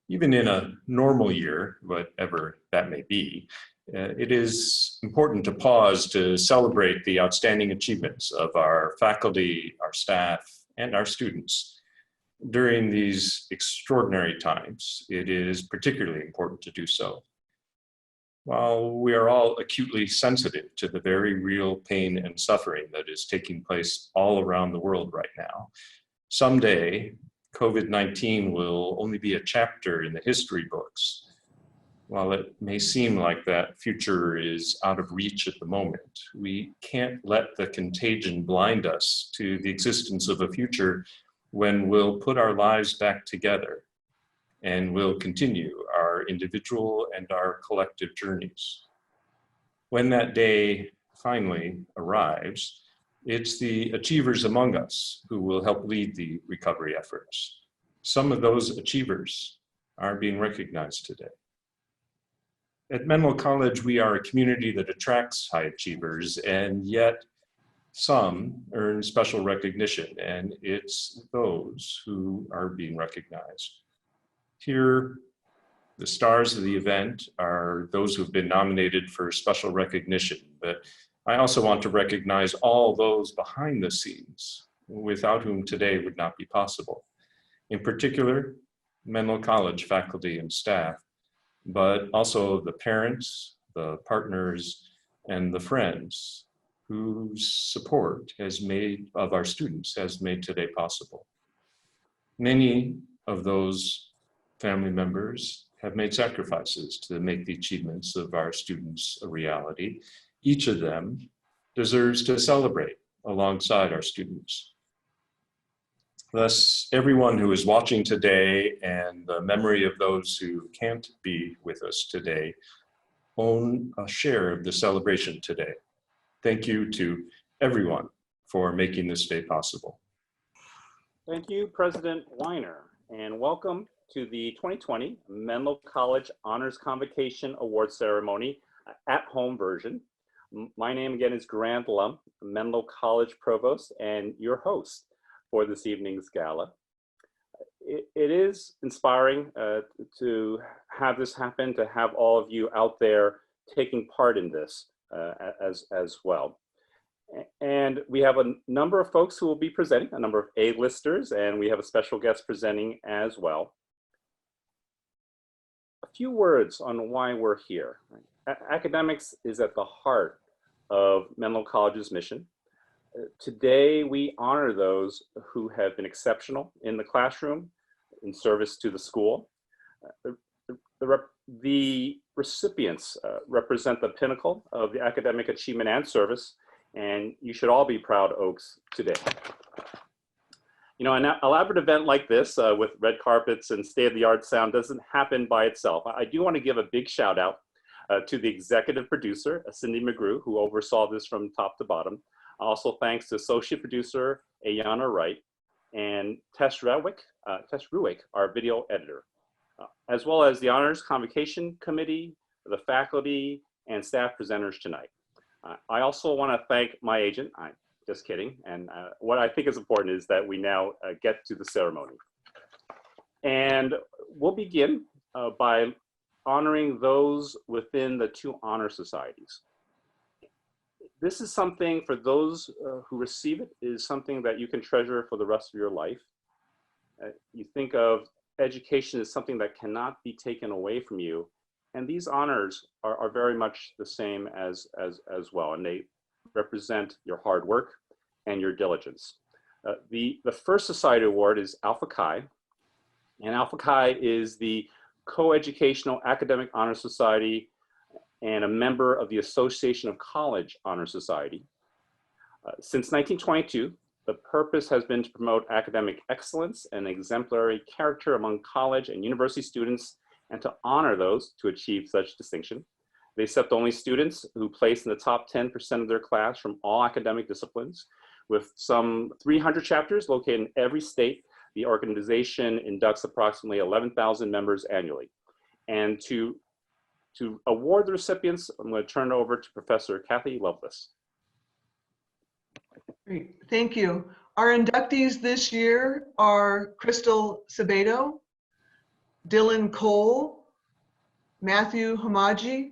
Even in a normal year, whatever that may be, it is important to pause to celebrate the outstanding achievements of our faculty, our staff, and our students. During these extraordinary times, it is particularly important to do so. While we are all acutely sensitive to the very real pain and suffering that is taking place all around the world right now, someday COVID-19 will only be a chapter in the history books. While it may seem like that future is out of reach at the moment, we can't let the contagion blind us to the existence of a future when we'll put our lives back together and we'll continue our individual and our collective journeys. When that day finally arrives, it's the achievers among us who will help lead the recovery efforts. Some of those achievers are being recognized today. At Menlo College, we are a community that attracts high achievers, and yet some earn special recognition, and it's those who are being recognized. Here, the stars of the event are those who've been nominated for special recognition, but I also want to recognize all those behind the scenes, without whom today would not be possible. In particular, Menlo College faculty and staff, but also the parents, the partners, and the friends whose support of our students has made today possible. Many of those family members have made sacrifices to make the achievements of our students a reality. Each of them deserves to celebrate alongside our students. Thus, everyone who is watching today and the memory of those who can't be with us today own a share of the celebration today. Thank you to everyone for making this day possible. Thank you, President Weiner, and welcome to the 2020 Menlo College Honors Convocation Award Ceremony at-home version. My name again is Grant Lum, Menlo College Provost and your host for this evening's gala. It is inspiring to have this happen, to have all of you out there taking part in this as well. And we have a number of folks who will be presenting, a number of A-listers, and we have a special guest presenting as well. A few words on why we're here. Academics is at the heart of Menlo College's mission. Today, we honor those who have been exceptional in the classroom, in service to the school. The recipients represent the pinnacle of the academic achievement and service, and you should all be proud Oaks today. You know, an elaborate event like this with red carpets and state-of-the-art sound doesn't happen by itself. I do want to give a big shout out to the executive producer, Cindy McGrew, who oversaw this from top to bottom. Also thanks to associate producer, Ayana Wright, and Tess Ruick, our video editor, as well as the Honors Convocation Committee, the faculty, and staff presenters tonight. I also want to thank my agent. I'm just kidding. And what I think is important is that we now get to the ceremony. And we'll begin by honoring those within the two honor societies. This is something for those who receive it, is something that you can treasure for the rest of your life. You think of education as something that cannot be taken away from you. And these honors are very much the same as well. And they represent your hard work and your diligence. The first society award is Alpha Chi. And Alpha Chi is the co-educational academic honor society and a member of the Association of College Honor Society. Since 1922, the purpose has been to promote academic excellence and exemplary character among college and university students, and to honor those to achieve such distinction. They accept only students who place in the top 10% of their class from all academic disciplines. With some 300 chapters located in every state, the organization inducts approximately 11,000 members annually. And to award the recipients, I'm going to turn it over to Professor Kathy Lovelace. Great, thank you. Our inductees this year are Crystal Sabato, Dylan Cole, Matthew Hamaji,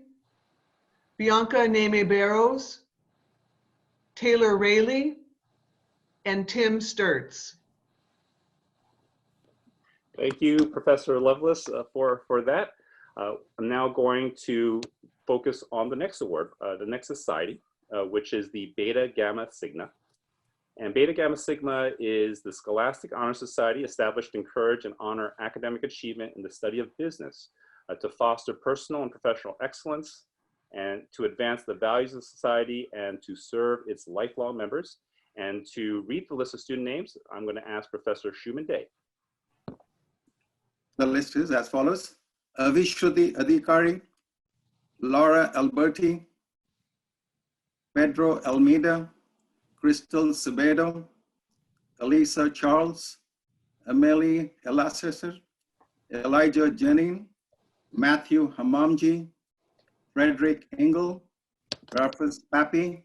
Bianca Neme Barrows, Taylor Rayleigh, and Tim Sturts. Thank you, Professor Lovelace, for that. I'm now going to focus on the next award, the next society, which is the Beta Gamma Sigma. And Beta Gamma Sigma is the scholastic honor society established to encourage and honor academic achievement in the study of business, to foster personal and professional excellence, and to advance the values of society and to serve its lifelong members. And to read the list of student names, I'm going to ask Professor Shuman Day. The list is as follows: Vishuddhi Adhikari, Laura Alberti, Pedro Almeida, Crystal Cebedo, Elisa Charles, Amelie Elasser, Elijah Jenin, Matthew Hamamji, Frederick Engel, Rafis Papi,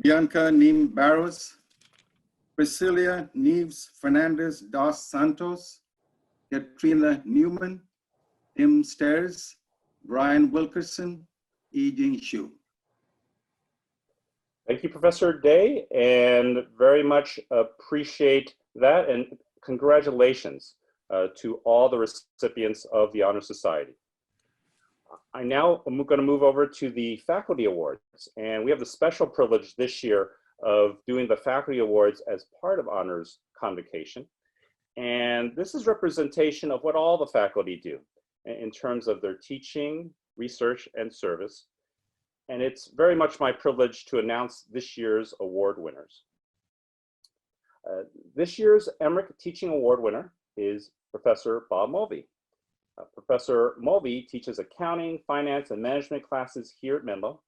Bianca Neem Barros, Priscilla Neves Fernandez dos Santos, Katrina Newman, Tim Stairs, Brian Wilkerson, Yi Jing Shu. Thank you, Professor Day, and very much appreciate that, and congratulations to all the recipients of the Honor Society. I now am going to move over to the Faculty Awards, and we have the special privilege this year of doing the Faculty Awards as part of Honors Convocation. And this is representation of what all the faculty do in terms of their teaching, research, and service. And it's very much my privilege to announce this year's award winners. This year's Emerick Teaching Award winner is Professor Bob Mulvey. Professor Mulvey teaches accounting, finance, and management classes here at Menlo,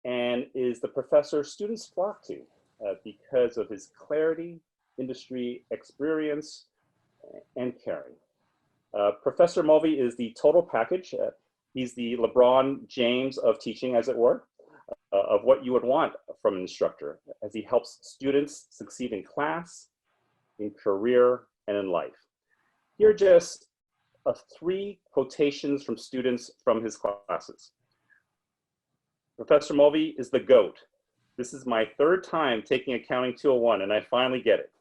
and is the professor students flock to because of his clarity, industry experience, and caring. Professor Mulvey is the total package. He's the LeBron James of teaching, as it were, of what you would want from an instructor, as he helps students succeed in class, in career, and in life. Here are just 3 quotations from students from his classes. Professor Mulvey is the GOAT. This is my 3rd time taking Accounting 201, and I finally get it.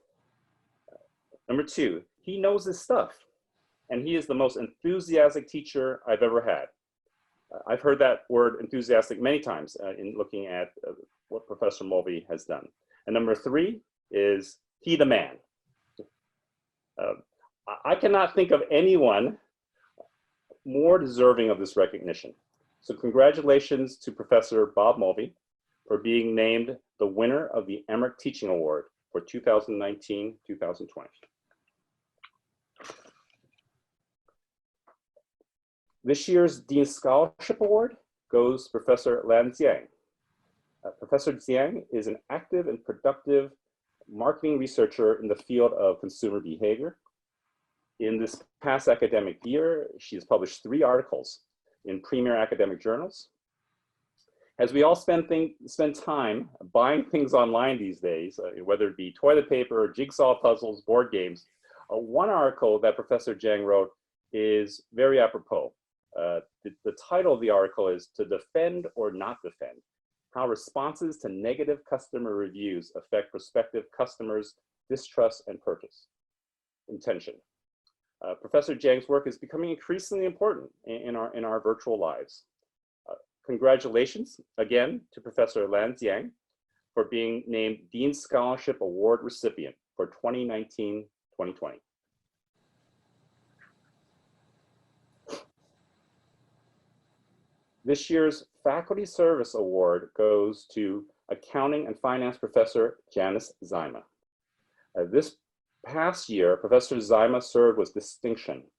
Number 2, he knows his stuff, and he is the most enthusiastic teacher I've ever had. I've heard that word enthusiastic many times in looking at what Professor Mulvey has done. And number 3 is he the man. I cannot think of anyone more deserving of this recognition. So congratulations to Professor Bob Mulvey for being named the winner of the Emerick Teaching Award for 2019-2020. This year's Dean Scholarship Award goes to Professor Lan Jiang. Professor Jiang is an active and productive marketing researcher in the field of consumer behavior. In this past academic year, she has published 3 articles in premier academic journals. As we all spend time buying things online these days, whether it be toilet paper, jigsaw puzzles, board games, one article that Professor Jiang wrote is very apropos. The title of the article is "To Defend or Not Defend: How Responses to Negative Customer Reviews Affect Prospective Customers' Distrust and Purchase Intention." Professor Jiang's work is becoming increasingly important in our virtual lives. Congratulations again to Professor Lan Jiang for being named Dean Scholarship Award recipient for 2019-2020. This year's Faculty Service Award goes to Accounting and Finance Professor Janice Zyma. This past year, Professor Zyma served with distinction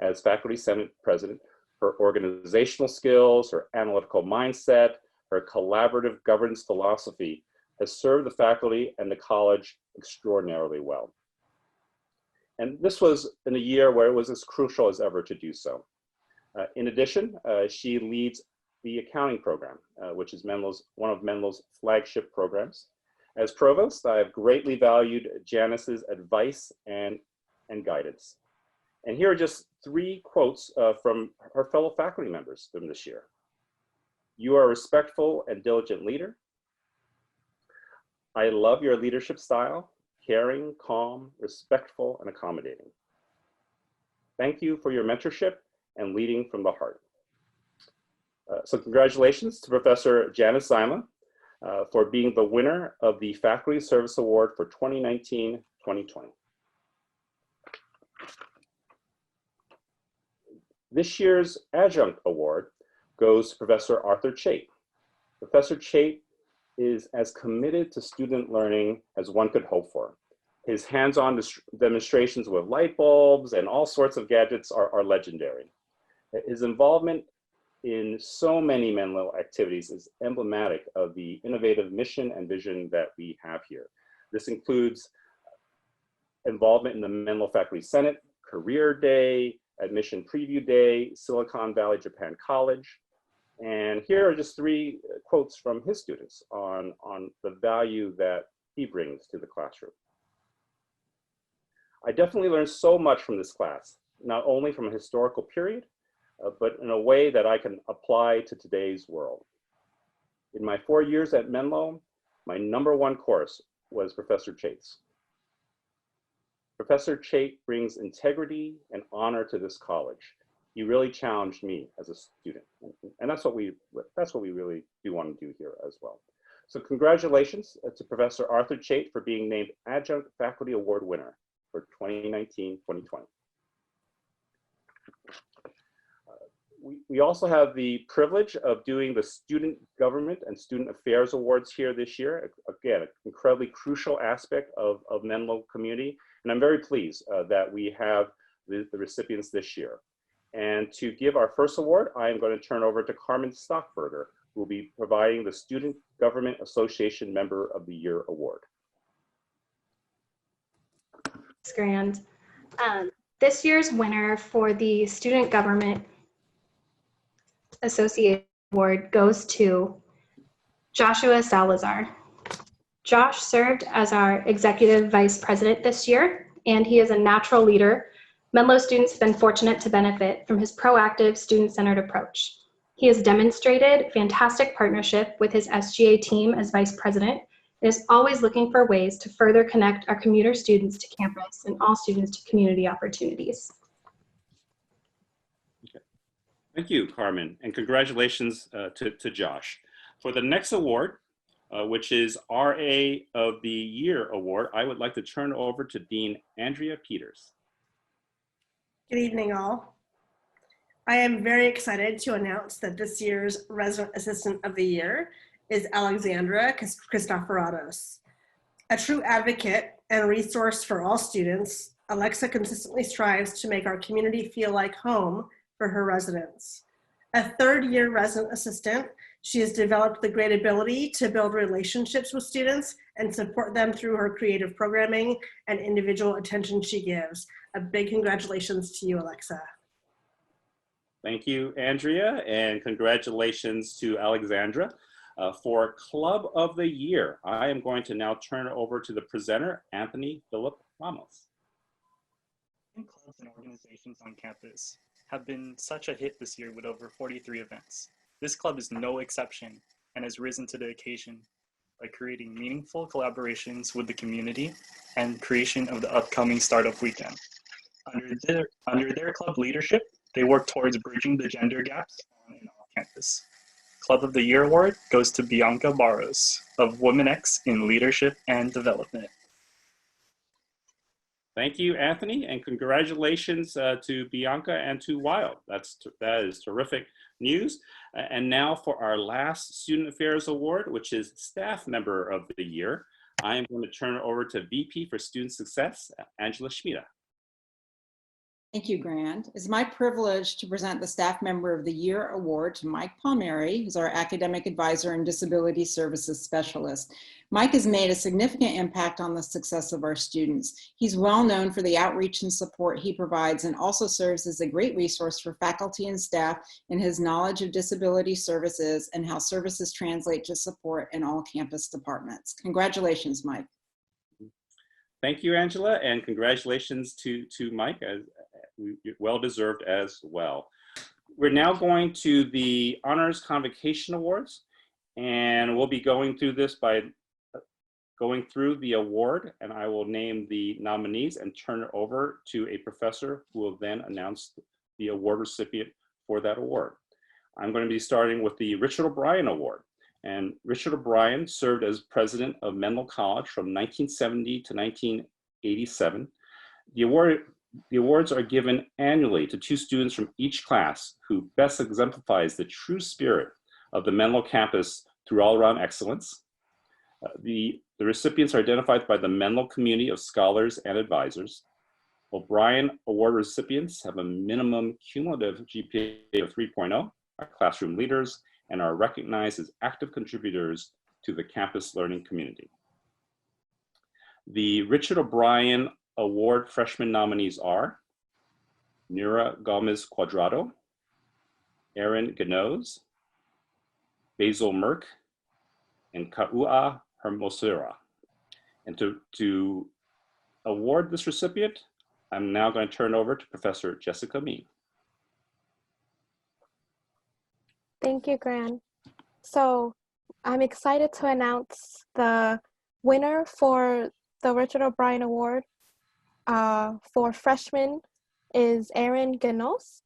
as Faculty Senate President. Her organizational skills, her analytical mindset, her collaborative governance philosophy has served the faculty and the college extraordinarily well. And this was in a year where it was as crucial as ever to do so. In addition, she leads the accounting program, which is one of Menlo's flagship programs. As provost, I have greatly valued Janice's advice and guidance. And here are just 3 quotes from her fellow faculty members from this year. You are a respectful and diligent leader. I love your leadership style, caring, calm, respectful, and accommodating. Thank you for your mentorship and leading from the heart. So congratulations to Professor Janice Zima for being the winner of the Faculty Service Award for 2019-2020. This year's Adjunct Award goes to Professor Arthur Chait. Professor Chait is as committed to student learning as one could hope for. His hands-on demonstrations with light bulbs and all sorts of gadgets are legendary. His involvement in so many Menlo activities is emblematic of the innovative mission and vision that we have here. This includes involvement in the Menlo Faculty Senate, Career Day, Admission Preview Day, Silicon Valley Japan College. And here are just 3 quotes from his students on the value that he brings to the classroom. I definitely learned so much from this class, not only from a historical period, but in a way that I can apply to today's world. In my 4 years at Menlo, my #1 course was Professor Chait's. Professor Chait brings integrity and honor to this college. He really challenged me as a student, and that's what we really do want to do here as well. So congratulations to Professor Arthur Chait for being named Adjunct Faculty Award winner for 2019-2020. We also have the privilege of doing the Student Government and Student Affairs Awards here this year. Again, an incredibly crucial aspect of Menlo community. And I'm very pleased that we have the recipients this year. And to give our first award, I am going to turn over to Carmen Stockberger, who will be providing the Student Government Association Member of the Year Award. Thanks, Grand. This year's winner for the Student Government Association Award goes to Joshua Salazar. Josh served as our Executive Vice President this year, and he is a natural leader. Menlo students have been fortunate to benefit from his proactive, student-centered approach. He has demonstrated fantastic partnership with his SGA team as Vice President and is always looking for ways to further connect our commuter students to campus and all students to community opportunities. Okay. Thank you, Carmen, and congratulations to Josh. For the next award, which is RA of the Year Award, I would like to turn over to Dean Andrea Peters. Good evening, all. I am very excited to announce that this year's Resident Assistant of the Year is Alexandra Christoforatos. A true advocate and resource for all students, Alexa consistently strives to make our community feel like home for her residents. A 3rd-year resident assistant, she has developed the great ability to build relationships with students and support them through her creative programming and individual attention she gives. A big congratulations to you, Alexa. Thank you, Andrea, and congratulations to Alexandra. For Club of the Year, I am going to now turn it over to the presenter, Anthony Philip Ramos. Clubs and organizations on campus have been such a hit this year with over 43 events. This club is no exception and has risen to the occasion by creating meaningful collaborations with the community and creation of the upcoming Startup Weekend. Under their club leadership, they work towards bridging the gender gaps on and off campus. Club of the Year Award goes to Bianca Barros of WomenX in Leadership and Development. Thank you, Anthony, and congratulations to Bianca and to Wild. That is terrific news. And now for our last Student Affairs Award, which is Staff Member of the Year, I am going to turn it over to VP for Student Success, Angela Schmida. Thank you, Grant. It's my privilege to present the Staff Member of the Year Award to Mike Palmieri, who's our Academic Advisor and Disability Services Specialist. Mike has made a significant impact on the success of our students. He's well known for the outreach and support he provides and also serves as a great resource for faculty and staff in his knowledge of disability services and how services translate to support in all campus departments. Congratulations, Mike. Thank you, Angela, and congratulations to Mike well-deserved as well. We're now going to the Honors Convocation Awards, and we'll be going through this by going through the award, and I will name the nominees and turn it over to a professor who will then announce the award recipient for that award. I'm going to be starting with the Richard O'Brien Award. And Richard O'Brien served as president of Menlo College from 1970 to 1987. The awards are given annually to 2 students from each class who best exemplifies the true spirit of the Menlo campus through all-around excellence. The recipients are identified by the Menlo community of scholars and advisors. O'Brien Award recipients have a minimum cumulative GPA of 3.0, are classroom leaders, and are recognized as active contributors to the campus learning community. The Richard O'Brien Award freshman nominees are Nura Gomez Cuadrado, Aaron Ganoz, Basil Merck, and Kaua Hermosera. And to award this recipient, I'm now going to turn over to Professor Jessica Mee. Thank you, Gran. So I'm excited to announce the winner for the Richard O'Brien Award for freshman is Erin Ganos.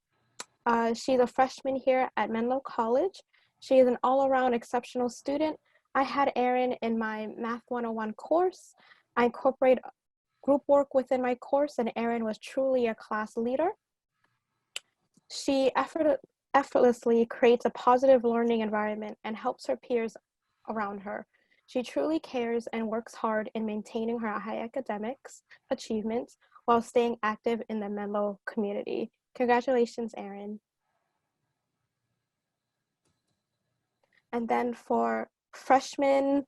She's a freshman here at Menlo College. She is an all-around exceptional student. I had Erin in my Math 101 course. I incorporate group work within my course, and Erin was truly a class leader. She effortlessly creates a positive learning environment and helps her peers around her. She truly cares and works hard in maintaining her high academics achievements while staying active in the Menlo community. Congratulations, Erin. And then for freshman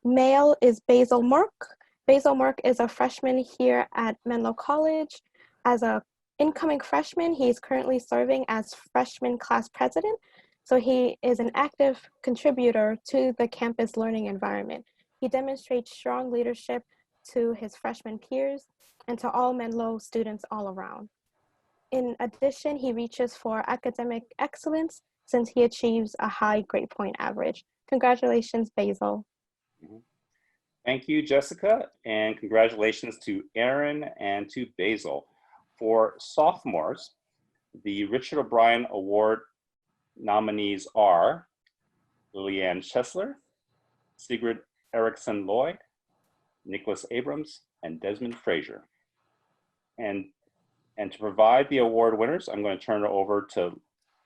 male is Basil Merck. Basil Merck is a freshman here at Menlo College. As a incoming freshman, he's currently serving as freshman class president. So he is an active contributor to the campus learning environment. He demonstrates strong leadership to his freshman peers and to all Menlo students all around. In addition, he reaches for academic excellence since he achieves a high grade point average. Congratulations, Basil. Thank you, Jessica, and congratulations to Erin and to Basil. For sophomores, the Richard O'Brien Award nominees are Lillian Chesler, Sigrid Erickson Lloyd, Nicholas Abrams, and Desmond Frazier. And to provide the award winners, I'm going to turn it over to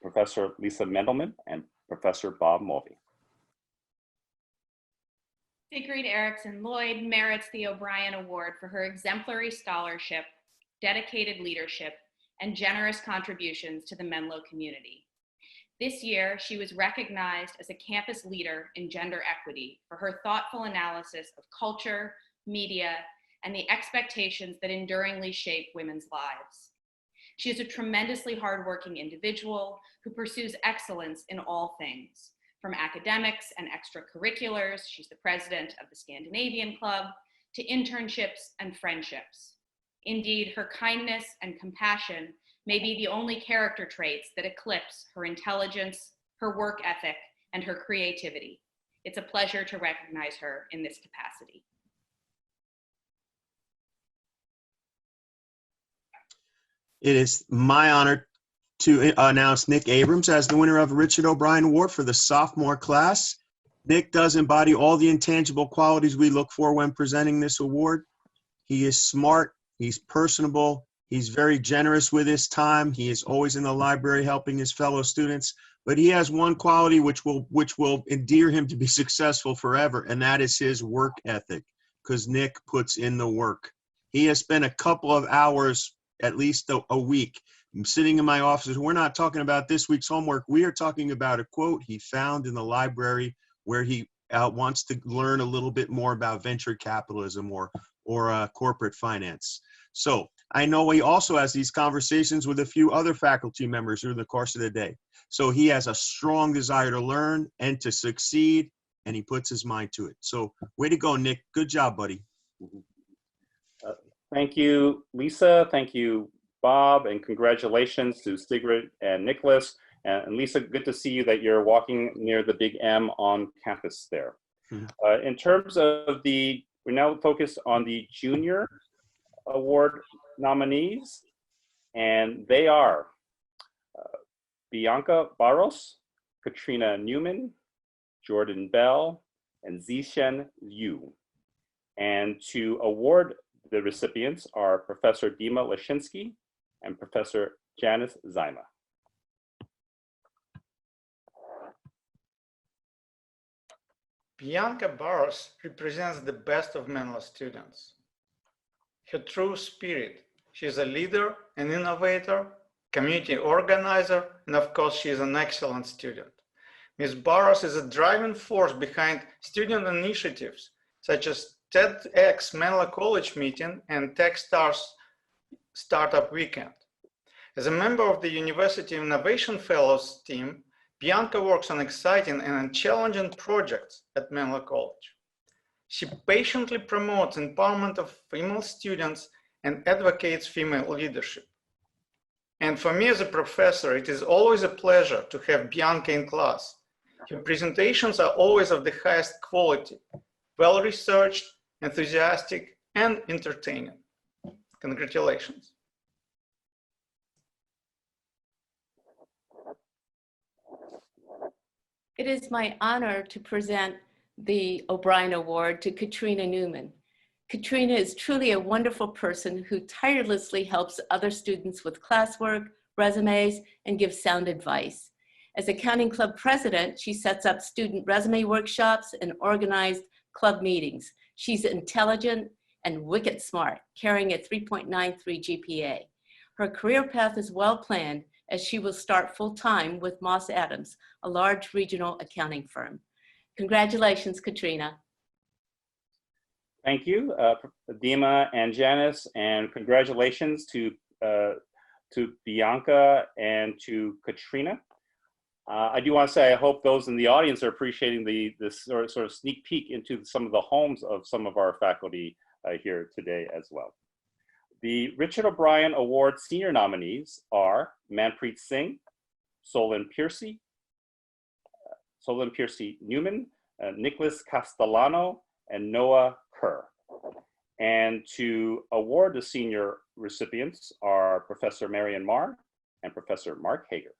Professor Lisa Mendelman and Professor Bob Mulvey. Sigrid Erickson Lloyd merits the O'Brien Award for her exemplary scholarship, dedicated leadership, and generous contributions to the Menlo community. This year, she was recognized as a campus leader in gender equity for her thoughtful analysis of culture, media, and the expectations that enduringly shape women's lives. She is a tremendously hardworking individual who pursues excellence in all things, from academics and extracurriculars, she's the president of the Scandinavian Club, to internships and friendships. Indeed, her kindness and compassion may be the only character traits that eclipse her intelligence, her work ethic, and her creativity. It's a pleasure to recognize her in this capacity. It is my honor to announce Nick Abrams as the winner of the Richard O'Brien Award for the sophomore class. Nick does embody all the intangible qualities we look for when presenting this award. He is smart, he's personable, he's very generous with his time, he is always in the library helping his fellow students, but he has one quality which will endear him to be successful forever, and that is his work ethic, because Nick puts in the work. He has spent a couple of hours, at least a week, sitting in my office. We're not talking about this week's homework. We are talking about a quote he found in the library where he wants to learn a little bit more about venture capitalism or corporate finance. So I know he also has these conversations with a few other faculty members during the course of the day. So he has a strong desire to learn and to succeed, and he puts his mind to it. So way to go, Nick. Good job, buddy. Thank you, Lisa. Thank you, Bob, and congratulations to Sigrid and Nicholas. And Lisa, good to see you that you're walking near the big M on campus there. In terms of we're now focused on the Junior Award nominees, and they are Bianca Barros, Katrina Newman, Jordan Bell, and Zishen Liu. And to award the recipients are Professor Dima Lashinsky and Professor Janice Zyma. Bianca Barros represents the best of Menlo students. Her true spirit, she is a leader, an innovator, community organizer, and of course, she is an excellent student. Ms. Barros is a driving force behind student initiatives such as TEDx Menlo College Meeting and TechStars Startup Weekend. As a member of the University Innovation Fellows team, Bianca works on exciting and challenging projects at Menlo College. She patiently promotes empowerment of female students and advocates female leadership. And for me as a professor, it is always a pleasure to have Bianca in class. Her presentations are always of the highest quality, well-researched, enthusiastic, and entertaining. Congratulations. It is my honor to present the O'Brien Award to Katrina Newman. Katrina is truly a wonderful person who tirelessly helps other students with classwork, resumes, and gives sound advice. As accounting club president, she sets up student resume workshops and organized club meetings. She's intelligent and wicked smart, carrying a 3.93 GPA. Her career path is well planned, as she will start full-time with Moss Adams, a large regional accounting firm. Congratulations, Katrina. Thank you, Dima and Janice, and congratulations to Bianca and to Katrina. I do want to say I hope those in the audience are appreciating this sort of sneak peek into some of the homes of some of our faculty here today as well. The Richard O'Brien Award senior nominees are Manpreet Singh, Solon Piercy Newman, Nicholas Castellano, and Noah Kerr. And to award the senior recipients are Professor Marion Marr and Professor Mark Hager.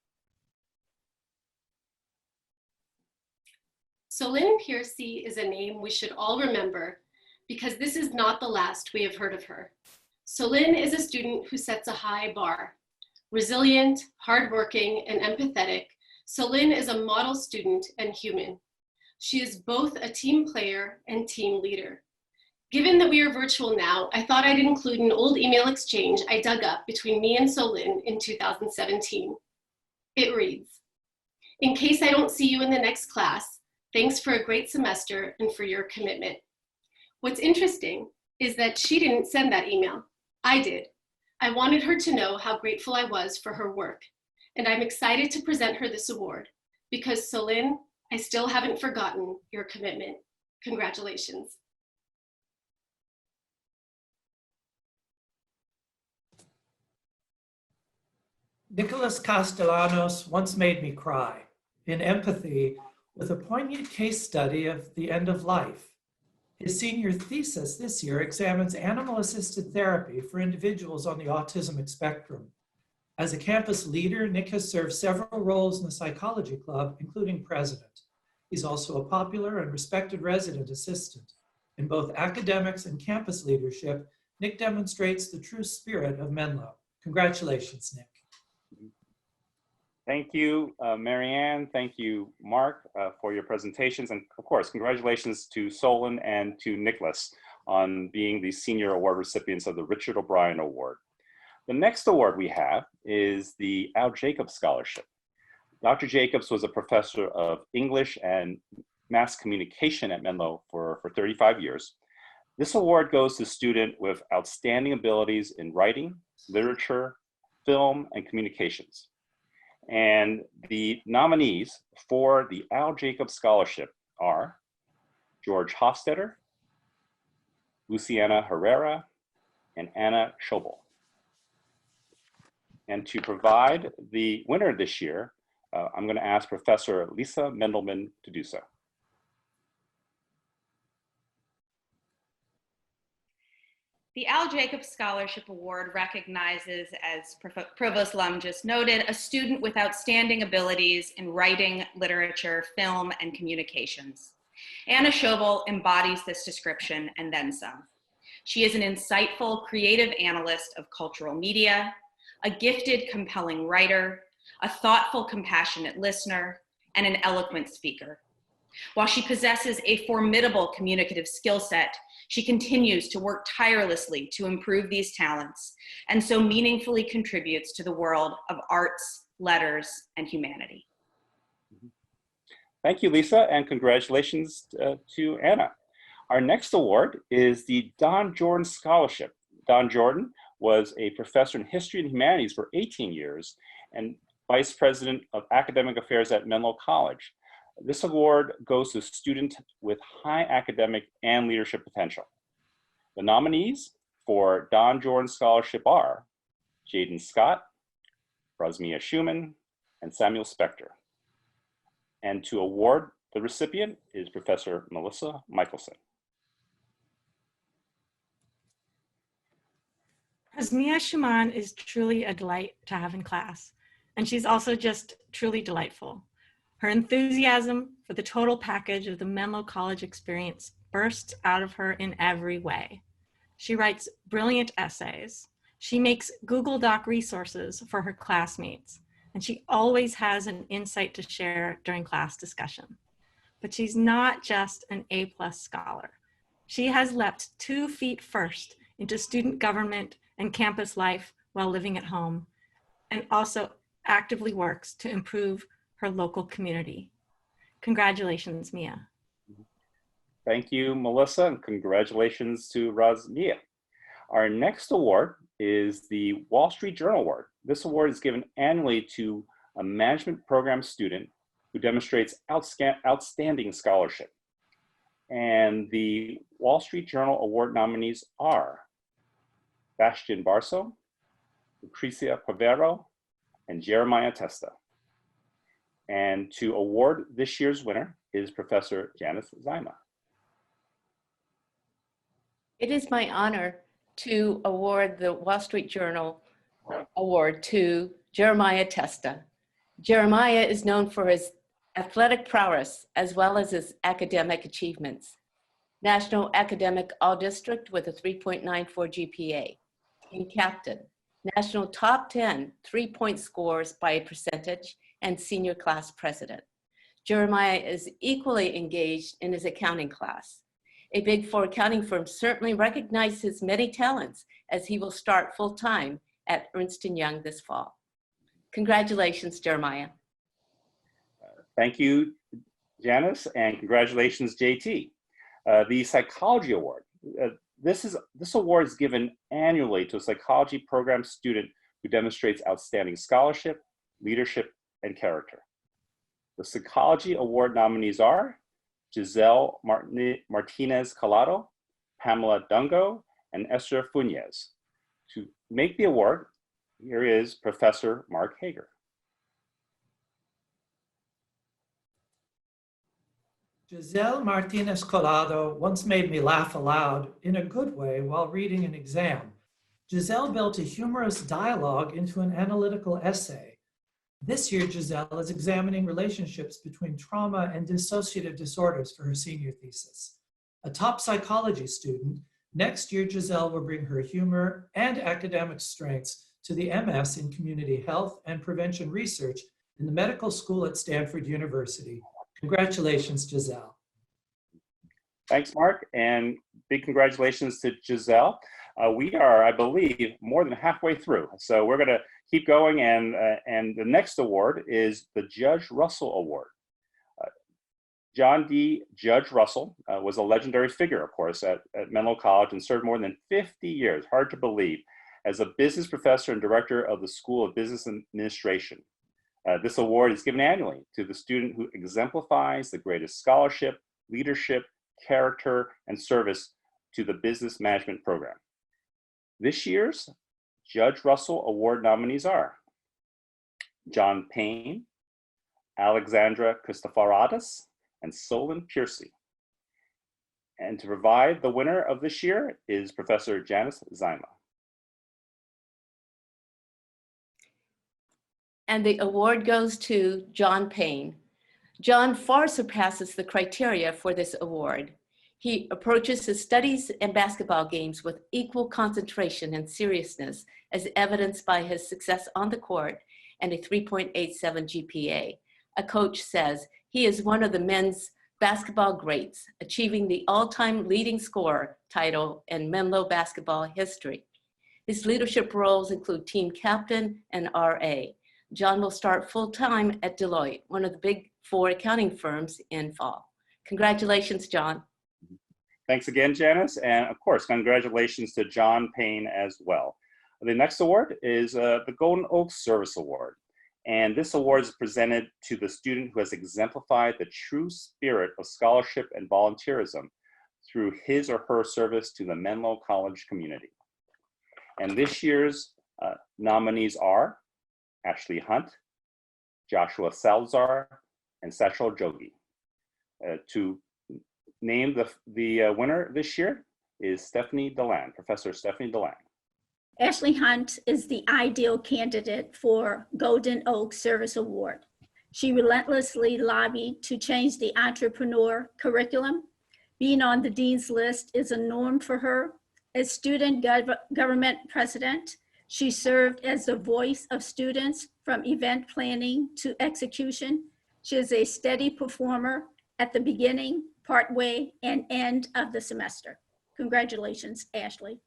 Solon Piercy is a name we should all remember because this is not the last we have heard of her. Solon is a student who sets a high bar. Resilient, hardworking, and empathetic, Solon is a model student and human. She is both a team player and team leader. Given that we are virtual now, I thought I'd include an old email exchange I dug up between me and Solon in 2017. It reads, "In case I don't see you in the next class, thanks for a great semester and for your commitment." What's interesting is that she didn't send that email. I did. I wanted her to know how grateful I was for her work, and I'm excited to present her this award because, Solon, I still haven't forgotten your commitment. Congratulations. Nicholas Castellanos once made me cry in empathy with a poignant case study of the end of life. His senior thesis this year examines animal-assisted therapy for individuals on the autism spectrum. As a campus leader, Nick has served several roles in the psychology club, including president. He's also a popular and respected resident assistant. In both academics and campus leadership, Nick demonstrates the true spirit of Menlo. Congratulations, Nick. Thank you, Marianne. Thank you, Mark, for your presentations. And of course, congratulations to Solon and to Nicholas on being the senior award recipients of the Richard O'Brien Award. The next award we have is the Al Jacobs Scholarship. Dr. Jacobs was a professor of English and mass communication at Menlo for 35 years. This award goes to a student with outstanding abilities in writing, literature, film, and communications. And the nominees for the Al Jacobs Scholarship are George Hofstetter, Luciana Herrera, and Anna Schobel. And to provide the winner this year, I'm going to ask Professor Lisa Mendelman to do so. The Allacobs Scholarship Award recognizes, as Provost Lum just noted, a student with outstanding abilities in writing, literature, film, and communications. Anna Schobel embodies this description and then some. She is an insightful, creative analyst of cultural media, a gifted, compelling writer, a thoughtful, compassionate listener, and an eloquent speaker. While she possesses a formidable communicative skill set, she continues to work tirelessly to improve these talents and so meaningfully contributes to the world of arts, letters, and humanity. Thank you, Lisa, and congratulations to Anna. Our next award is the Don Jordan Scholarship. Don Jordan was a professor in history and humanities for 18 years and vice president of academic affairs at Menlo College. This award goes to students with high academic and leadership potential. The nominees for Don Jordan Scholarship are Jaden Scott, Razmia Schumann, and Samuel Spector. And to award the recipient is Professor Melissa Michelson. Razmia Schumann is truly a delight to have in class, and she's also just truly delightful. Her enthusiasm for the total package of the Menlo College experience bursts out of her in every way. She writes brilliant essays. She makes Google Doc resources for her classmates, and she always has an insight to share during class discussion. But she's not just an A+ scholar. She has leapt 2 feet first into student government and campus life while living at home, and also actively works to improve her local community. Congratulations, Mia. Thank you, Melissa, and congratulations to Razmia. Our next award is the Wall Street Journal Award. This award is given annually to a management program student who demonstrates outstanding scholarship. And the Wall Street Journal Award nominees are Bastian Barso, Lucrecia Pavero, and Jeremiah Testa. And to award this year's winner is Professor Janice Zima. It is my honor to award the Wall Street Journal Award to Jeremiah Testa. Jeremiah is known for his athletic prowess as well as his academic achievements. National Academic All-District with a 3.94 GPA, team captain, national top 10 3-point scores by a percentage, and senior class president. Jeremiah is equally engaged in his accounting class. A Big Four accounting firm certainly recognized his many talents as he will start full-time at Ernst & Young this fall. Congratulations, Jeremiah. Thank you, Janice, and congratulations, JT. The Psychology Award. This award is given annually to a psychology program student who demonstrates outstanding scholarship, leadership, and character. The Psychology Award nominees are Giselle Martinez Calado, Pamela Dungo, and Esther Funes. To make the award, here is Professor Mark Hager. Giselle Martinez Collado once made me laugh aloud in a good way while reading an exam. Giselle built a humorous dialogue into an analytical essay. This year, Giselle is examining relationships between trauma and dissociative disorders for her senior thesis. A top psychology student, next year Giselle will bring her humor and academic strengths to the MS in community health and prevention research in the medical school at Stanford University. Congratulations, Giselle. Thanks, Mark, and big congratulations to Giselle. We are, I believe, more than halfway through, so we're going to keep going, and the next award is the Judge Russell Award. John D. Judge Russell was a legendary figure, of course, at Menlo College and served more than 50 years, hard to believe, as a business professor and director of the School of Business Administration. This award is given annually to the student who exemplifies the greatest scholarship, leadership, character, and service to the business management program. This year's Judge Russell Award nominees are John Payne, Alexandra Christoforadis, and Solon Piercy. And to provide the winner of this year is Professor Janice Zyma. And the award goes to John Payne. John far surpasses the criteria for this award. He approaches his studies and basketball games with equal concentration and seriousness, as evidenced by his success on the court and a 3.87 GPA. A coach says he is one of the men's basketball greats, achieving the all-time leading scorer title in Menlo basketball history. His leadership roles include team captain and RA. John will start full-time at Deloitte, one of the big four accounting firms, in fall. Congratulations, John. Thanks again, Janice. And of course, congratulations to John Payne as well. The next award is the Golden Oak Service Award. And this award is presented to the student who has exemplified the true spirit of scholarship and volunteerism through his or her service to the Menlo College community. And this year's nominees are Ashley Hunt, Joshua Salazar, and Sachal Jogi. To name the winner this year is Stephanie Deland, Professor Stephanie Deland. Ashley Hunt is the ideal candidate for Golden Oak Service Award. She relentlessly lobbied to change the entrepreneur curriculum. Being on the dean's list is a norm for her. As student government president, she served as the voice of students from event planning to execution. She is a steady performer at the beginning, partway, and end of the semester. Congratulations, Ashley.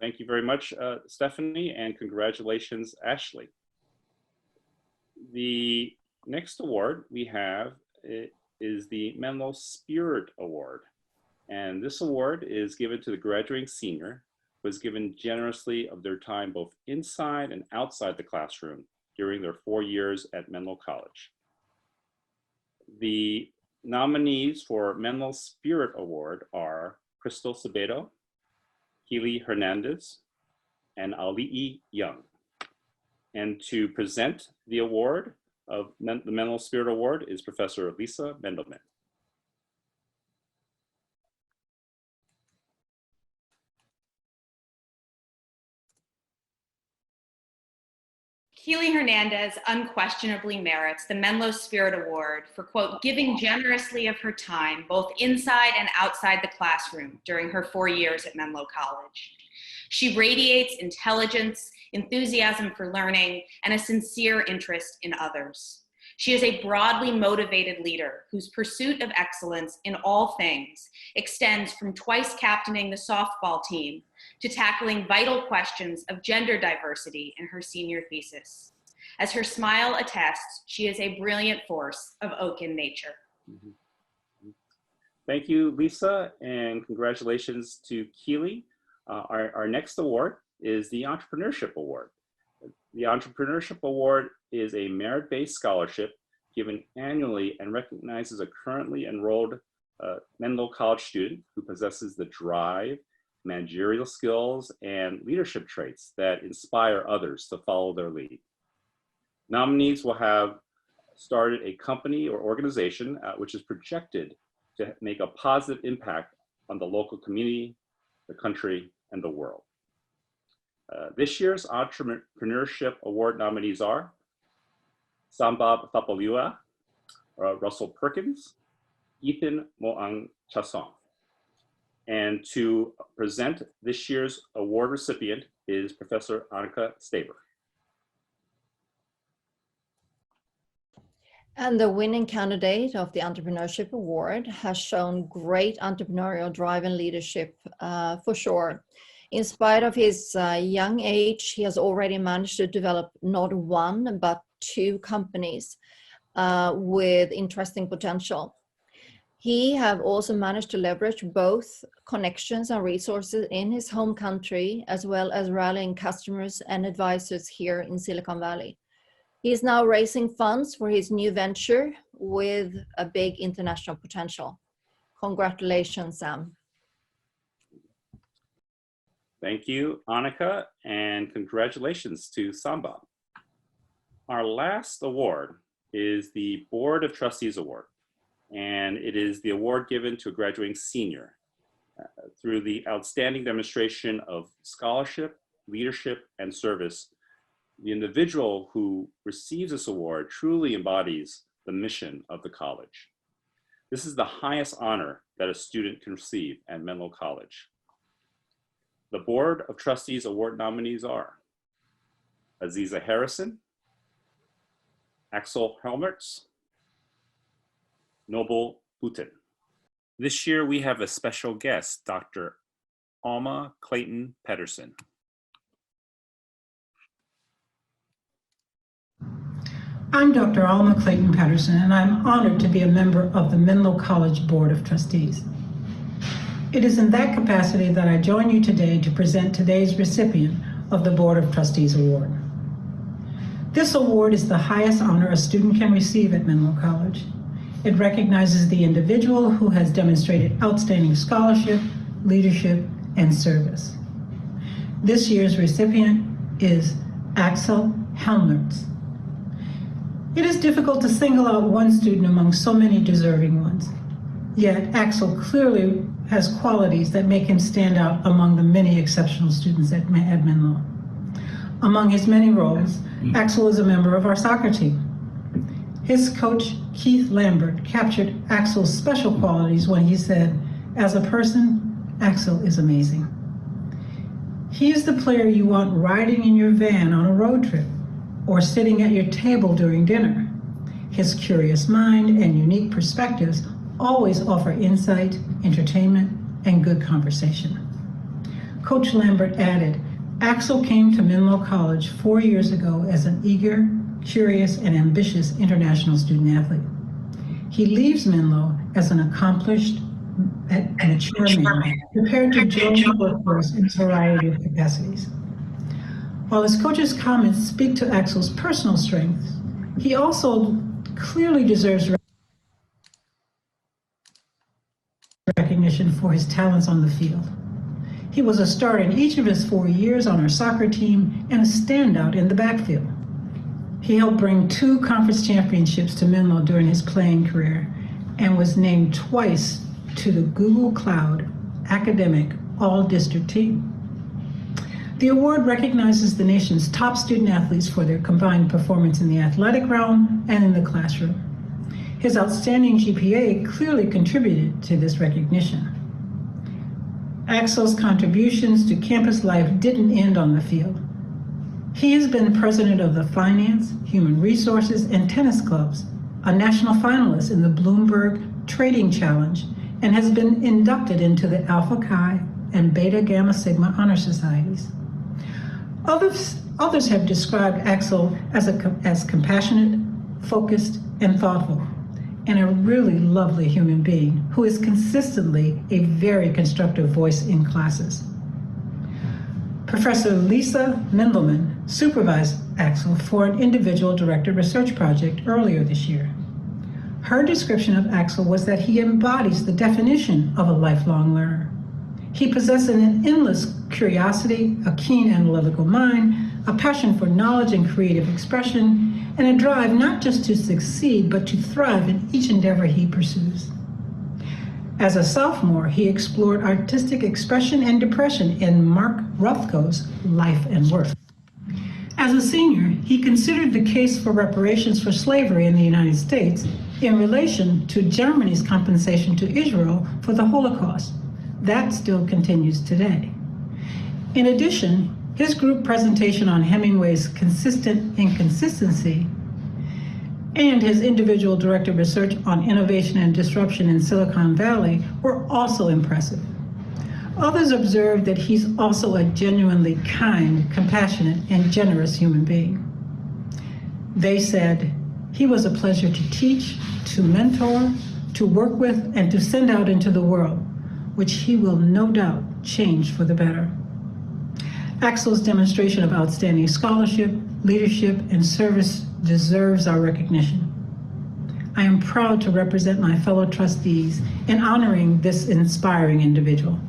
Thank you very much, Stephanie, and congratulations, Ashley. The next award we have is the Menlo Spirit Award. And this award is given to the graduating senior who has given generously of their time both inside and outside the classroom during their 4 years at Menlo College. The nominees for Menlo Spirit Award are Crystal Sabedo, Keely Hernandez, and Ali'i Young. And to present the award of the Menlo Spirit Award is Professor Lisa Mendelman. Keely Hernandez unquestionably merits the Menlo Spirit Award for, quote, giving generously of her time, both inside and outside the classroom during her 4 years at Menlo College. She radiates intelligence, enthusiasm for learning, and a sincere interest in others. She is a broadly motivated leader whose pursuit of excellence in all things extends from twice captaining the softball team to tackling vital questions of gender diversity in her senior thesis. As her smile attests, she is a brilliant force of oaken nature. Thank you, Lisa, and congratulations to Keely. Our next award is the Entrepreneurship Award. The Entrepreneurship Award is a merit-based scholarship given annually and recognizes a currently enrolled Menlo College student who possesses the drive, managerial skills, and leadership traits that inspire others to follow their lead. Nominees will have started a company or organization which is projected to make a positive impact on the local community, the country, and the world. This year's Entrepreneurship Award nominees are Sambab Thapaliua, Russell Perkins, Ethan Moang Chasong. And to present this year's award recipient is Professor Annika Staber. And the winning candidate of the Entrepreneurship Award has shown great entrepreneurial drive and leadership for sure. In spite of his young age, he has already managed to develop not one, but 2 companies with interesting potential. He have also managed to leverage both connections and resources in his home country, as well as rallying customers and advisors here in Silicon Valley. He is now raising funds for his new venture with a big international potential. Congratulations, Sam. Thank you, Annika, and congratulations to Samba. Our last award is the Board of Trustees Award, and it is the award given to a graduating senior through the outstanding demonstration of scholarship, leadership, and service. The individual who receives this award truly embodies the mission of the college. This is the highest honor that a student can receive at Menlo College. The Board of Trustees Award nominees are Aziza Harrison, Axel Helmertz, Noble Boutin. This year we have a special guest, Dr. Alma Clayton Pedersen. I'm Dr. Alma Clayton Pedersen, and I'm honored to be a member of the Menlo College Board of Trustees. It is in that capacity that I join you today to present today's recipient of the Board of Trustees Award. This award is the highest honor a student can receive at Menlo College. It recognizes the individual who has demonstrated outstanding scholarship, leadership, and service. This year's recipient is Axel Helmertz. It is difficult to single out one student among so many deserving ones. Yet Axel clearly has qualities that make him stand out among the many exceptional students at Menlo. Among his many roles, Axel is a member of our soccer team. His coach, Keith Lambert, captured Axel's special qualities when he said, "As a person, Axel is amazing." He is the player you want riding in your van on a road trip or sitting at your table during dinner. His curious mind and unique perspectives always offer insight, entertainment, and good conversation. Coach Lambert added, Axel came to Menlo College 4 years ago as an eager, curious, and ambitious international student athlete. He leaves Menlo as an accomplished and mature man, prepared to join the workforce in a variety of capacities. While his coach's comments speak to Axel's personal strengths, he also clearly deserves recognition for his talents on the field. He was a star in each of his 4 years on our soccer team and a standout in the backfield. He helped bring 2 conference championships to Menlo during his playing career and was named twice to the Google Cloud Academic All-District Team. The award recognizes the nation's top student athletes for their combined performance in the athletic realm and in the classroom. His outstanding GPA clearly contributed to this recognition. Axel's contributions to campus life didn't end on the field. He has been president of the Finance, Human Resources, and Tennis Clubs, a national finalist in the Bloomberg Trading Challenge, and has been inducted into the Alpha Chi and Beta Gamma Sigma Honor Societies. Others have described Axel as compassionate, focused, and thoughtful, and a really lovely human being who is consistently a very constructive voice in classes. Professor Lisa Mendelman supervised Axel for an individual directed research project earlier this year. Her description of Axel was that he embodies the definition of a lifelong learner. He possesses an endless curiosity, a keen analytical mind, a passion for knowledge and creative expression, and a drive not just to succeed, but to thrive in each endeavor he pursues. As a sophomore, he explored artistic expression and depression in Mark Rothko's Life and Work. As a senior, he considered the case for reparations for slavery in the United States in relation to Germany's compensation to Israel for the Holocaust. That still continues today. In addition, his group presentation on Hemingway's consistent inconsistency and his individual directed research on innovation and disruption in Silicon Valley were also impressive. Others observed that he's also a genuinely kind, compassionate, and generous human being. They said, he was a pleasure to teach, to mentor, to work with, and to send out into the world, which he will no doubt change for the better. Axel's demonstration of outstanding scholarship, leadership, and service deserves our recognition. I am proud to represent my fellow trustees in honoring this inspiring individual.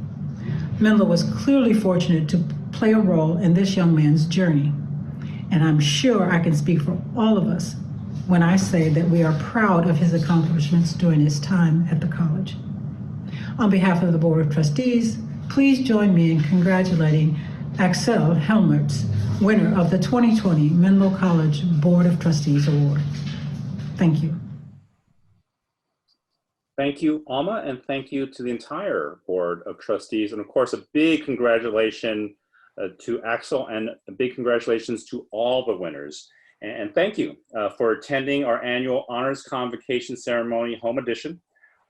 Menlo was clearly fortunate to play a role in this young man's journey, And I'm sure I can speak for all of us when I say that we are proud of his accomplishments during his time at the college. On behalf of the Board of Trustees, please join me in congratulating Axel Helmertz, winner of the 2020 Menlo College Board of Trustees Award. Thank you. Thank you, Alma, and thank you to the entire Board of Trustees. And of course, a big congratulations to Axel, and a big congratulations to all the winners. And thank you for attending our annual Honors Convocation Ceremony Home Edition.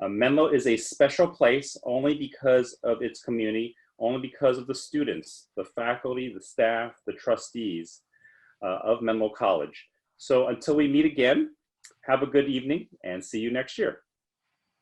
Menlo is a special place only because of its community, only because of the students, the faculty, the staff, the trustees of Menlo College. So until we meet again, have a good evening and see you next year.